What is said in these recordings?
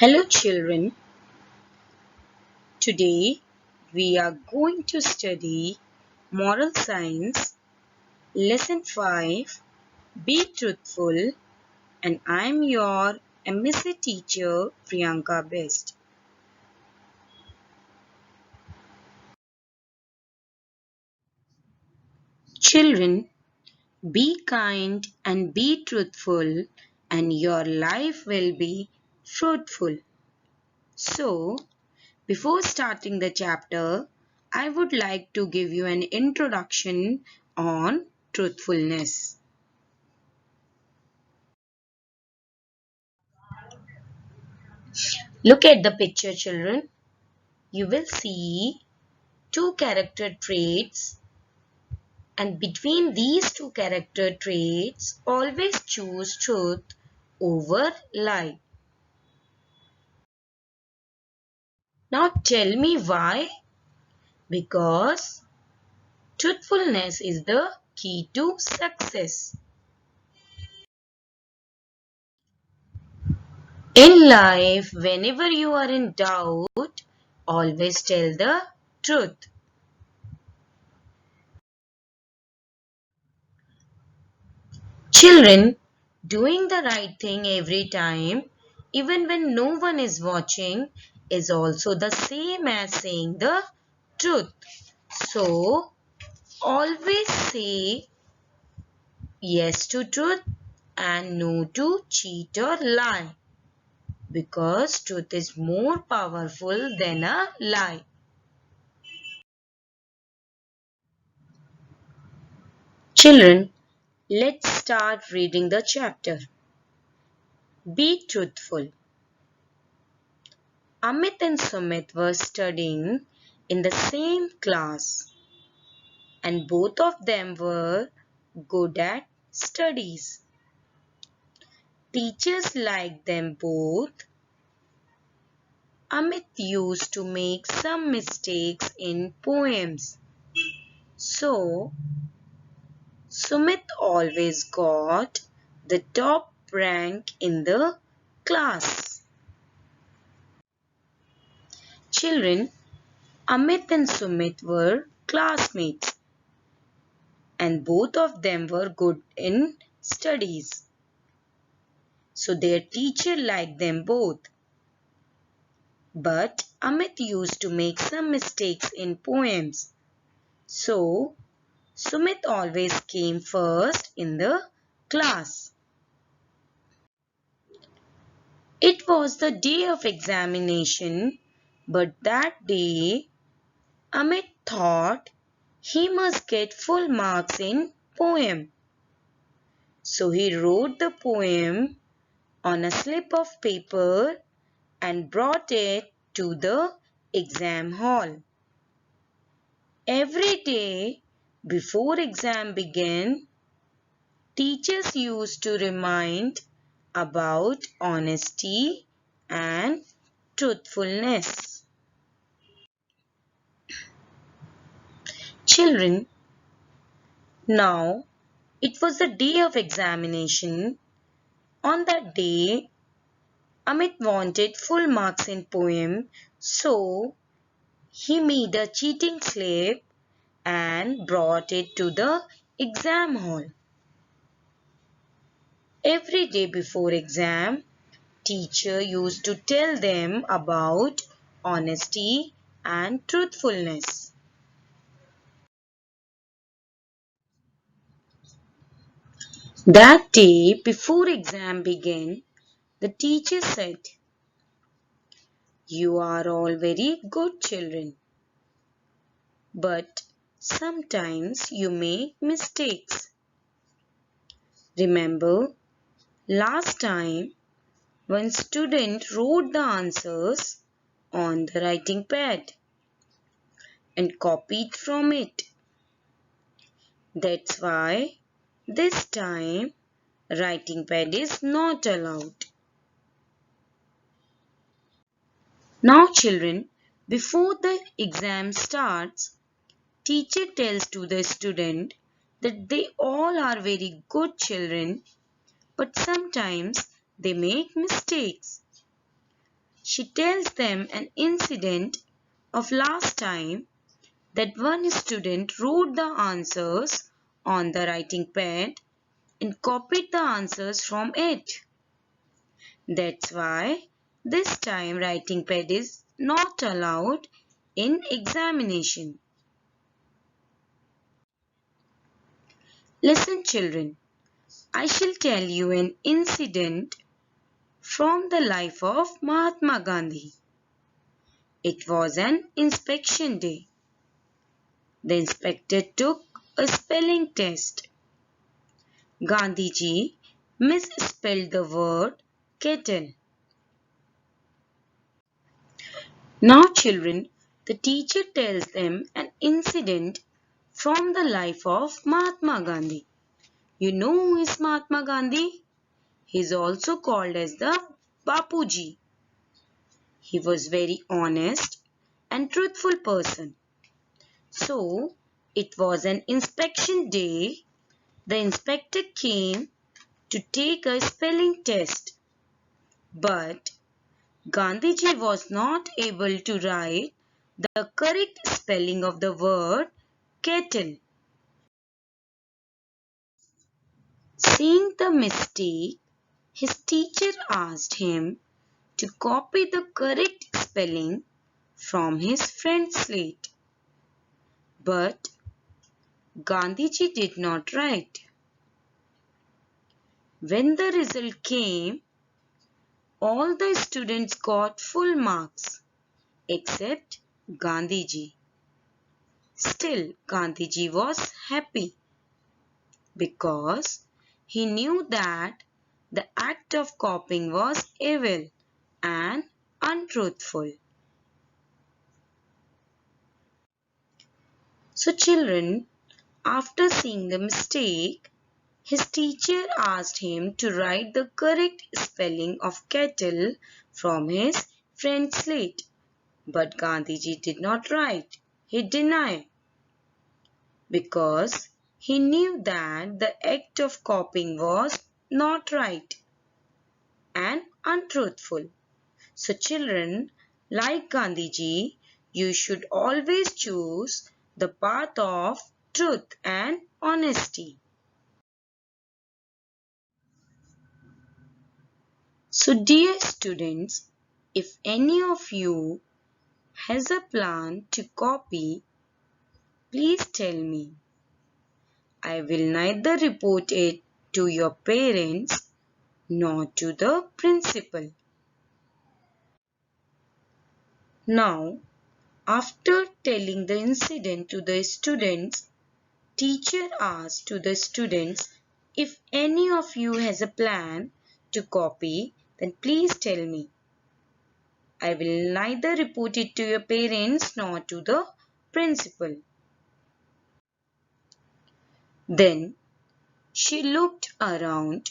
Hello children, today we are going to study Moral Science, Lesson 5, Be Truthful, and I am your MSc teacher Priyanka Bisht. Children, be kind and be truthful and your life will be fruitful. So, before starting the chapter, I would like to give you an introduction on truthfulness. Look at the picture, children. You will see two character traits, and between these two character traits, always choose truth over lie. Now tell me why? Because truthfulness is the key to success. In life, whenever you are in doubt, always tell the truth. Children, doing the right thing every time, even when no one is watching, is also the same as saying the truth. So, always say yes to truth and no to cheat or lie. Because truth is more powerful than a lie. Children, let's start reading the chapter. Be truthful. Amit and Sumit were studying in the same class and both of them were good at studies. Teachers liked them both. Amit used to make some mistakes in poems. So, Sumit always got the top rank in the class. Children, Amit and Sumit were classmates and both of them were good in studies. So their teacher liked them both. But Amit used to make some mistakes in poems. So Sumit always came first in the class. It was the day of examination, but that day Amit thought he must get full marks in poem. So he wrote the poem on a slip of paper and brought it to the exam hall. Every day before exam began, teachers used to remind about honesty and truthfulness. Children, now it was the day of examination. On that day, Amit wanted full marks in poem, so he made a cheating slip and brought it to the exam hall. Every day before exam, teacher used to tell them about honesty and truthfulness. That day before exam began, the teacher said, "You are all very good children, but sometimes you make mistakes. Remember, last time one student wrote the answers on the writing pad and copied from it. That's why this time writing pad is not allowed." Now children, before the exam starts, teacher tells to the student that they all are very good children, but sometimes they make mistakes. She tells them an incident of last time that one student wrote the answers on the writing pad and copied the answers from it. That's why this time writing pad is not allowed in examination. Listen children, I shall tell you an incident from the life of Mahatma Gandhi. It was an inspection day. The inspector took a spelling test. Gandhiji misspelled the word kettle. Now children, the teacher tells them an incident from the life of Mahatma Gandhi. You know who is Mahatma Gandhi? He is also called as the Bapuji. He was very honest and truthful person. So, it was an inspection day. The inspector came to take a spelling test. But Gandhiji was not able to write the correct spelling of the word kettle. Seeing the mistake, his teacher asked him to copy the correct spelling from his friend's slate. But Gandhiji did not write. When the result came, all the students got full marks except Gandhiji. Still, Gandhiji was happy because he knew that the act of copying was evil and untruthful. So children, after seeing the mistake, his teacher asked him to write the correct spelling of kettle from his friend's slate. But Gandhiji did not write. He denied because he knew that the act of copying was not right and untruthful. So children, like Gandhiji, you should always choose the path of truth and honesty. So dear students, if any of you has a plan to copy, please tell me. I will neither report it to your parents nor to the principal. Now, after telling the incident to the students, teacher asked to the students, if any of you has a plan to copy, then please tell me. I will neither report it to your parents nor to the principal. Then she looked around.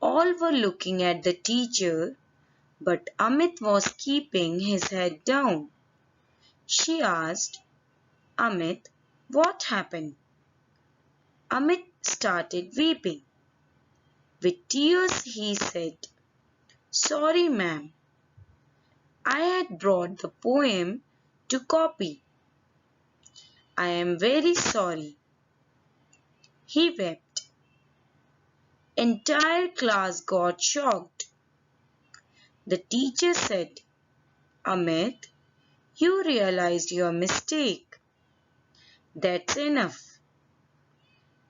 All were looking at the teacher, but Amit was keeping his head down. She asked, Amit, what happened? Amit started weeping. With tears he said, sorry ma'am, I had brought the poem to copy. I am very sorry. He wept. Entire class got shocked. The teacher said, Amit, you realized your mistake. That's enough.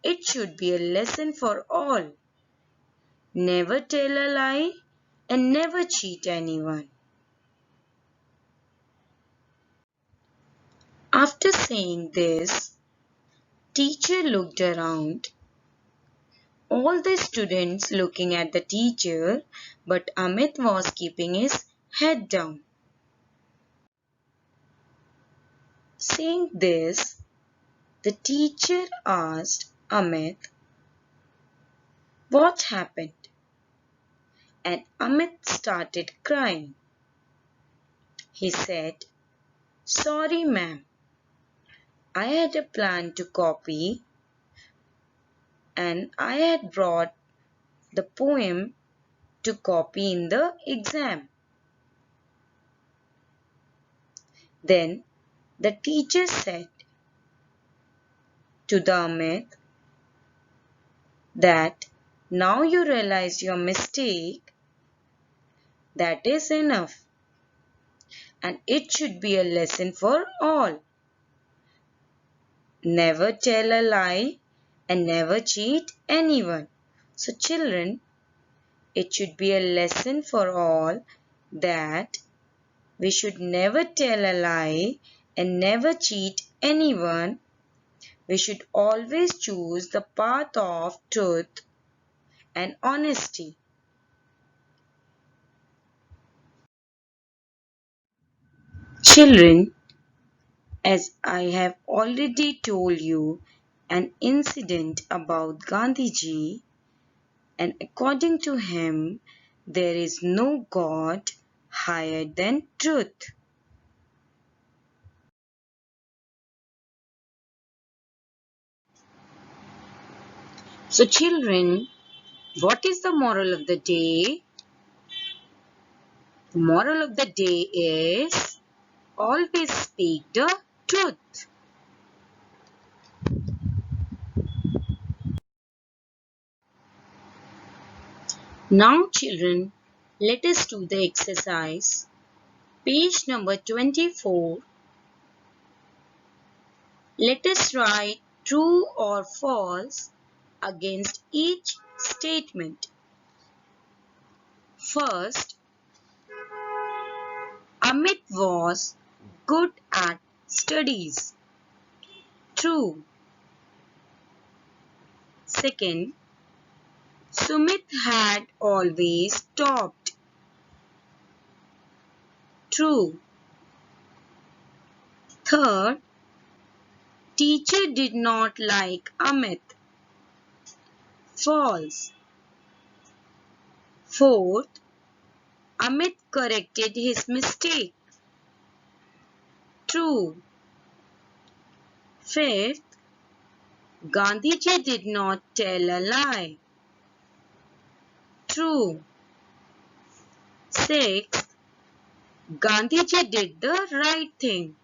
It should be a lesson for all. Never tell a lie and never cheat anyone. After saying this, teacher looked around. All the students looking at the teacher, but Amit was keeping his head down. Saying this, the teacher asked Amit, what happened? And Amit started crying. He said, sorry ma'am, I had a plan to copy and I had brought the poem to copy in the exam. Then the teacher said to the Amit that now you realize your mistake, that is enough, and it should be a lesson for all. Never tell a lie and never cheat anyone. So children, it should be a lesson for all that we should never tell a lie and never cheat anyone. We should always choose the path of truth and honesty. Children, as I have already told you an incident about Gandhiji, and according to him, there is no God higher than truth. So children, what is the moral of the day? The moral of the day is always speak the truth. Now children, let us do the exercise. Page number 24. Let us write true or false against each statement. First, Amit was good at studies. True. Second, Sumit had always topped. True. Third, teacher did not like Amit. False. Fourth, Amit corrected his mistake. True. Fifth, Gandhiji did not tell a lie. True. Sixth, Gandhiji did the right thing.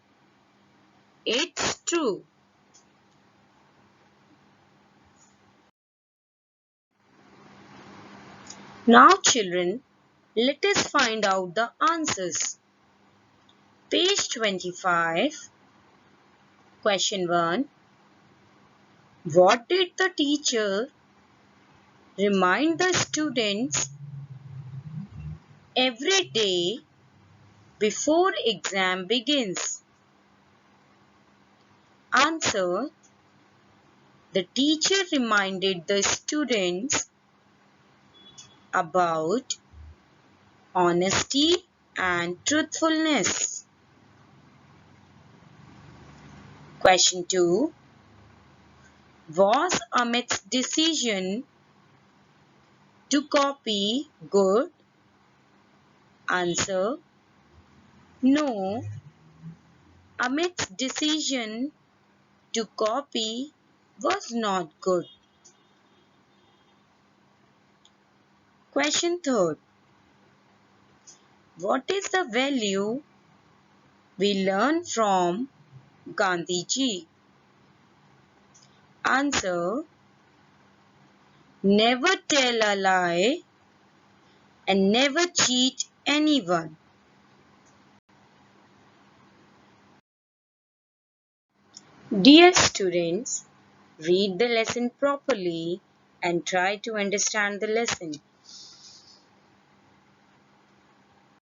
It's true. Now children, let us find out the answers. Page 25. Question 1. What did the teacher remind the students every day before exam begins? Answer. The teacher reminded the students about honesty and truthfulness. Question 2. Was Amit's decision to copy good? Answer. No. Amit's decision to copy was not good. Question 3. What is the value we learn from Gandhiji? Answer. Never tell a lie and never cheat anyone. Dear students, read the lesson properly and try to understand the lesson.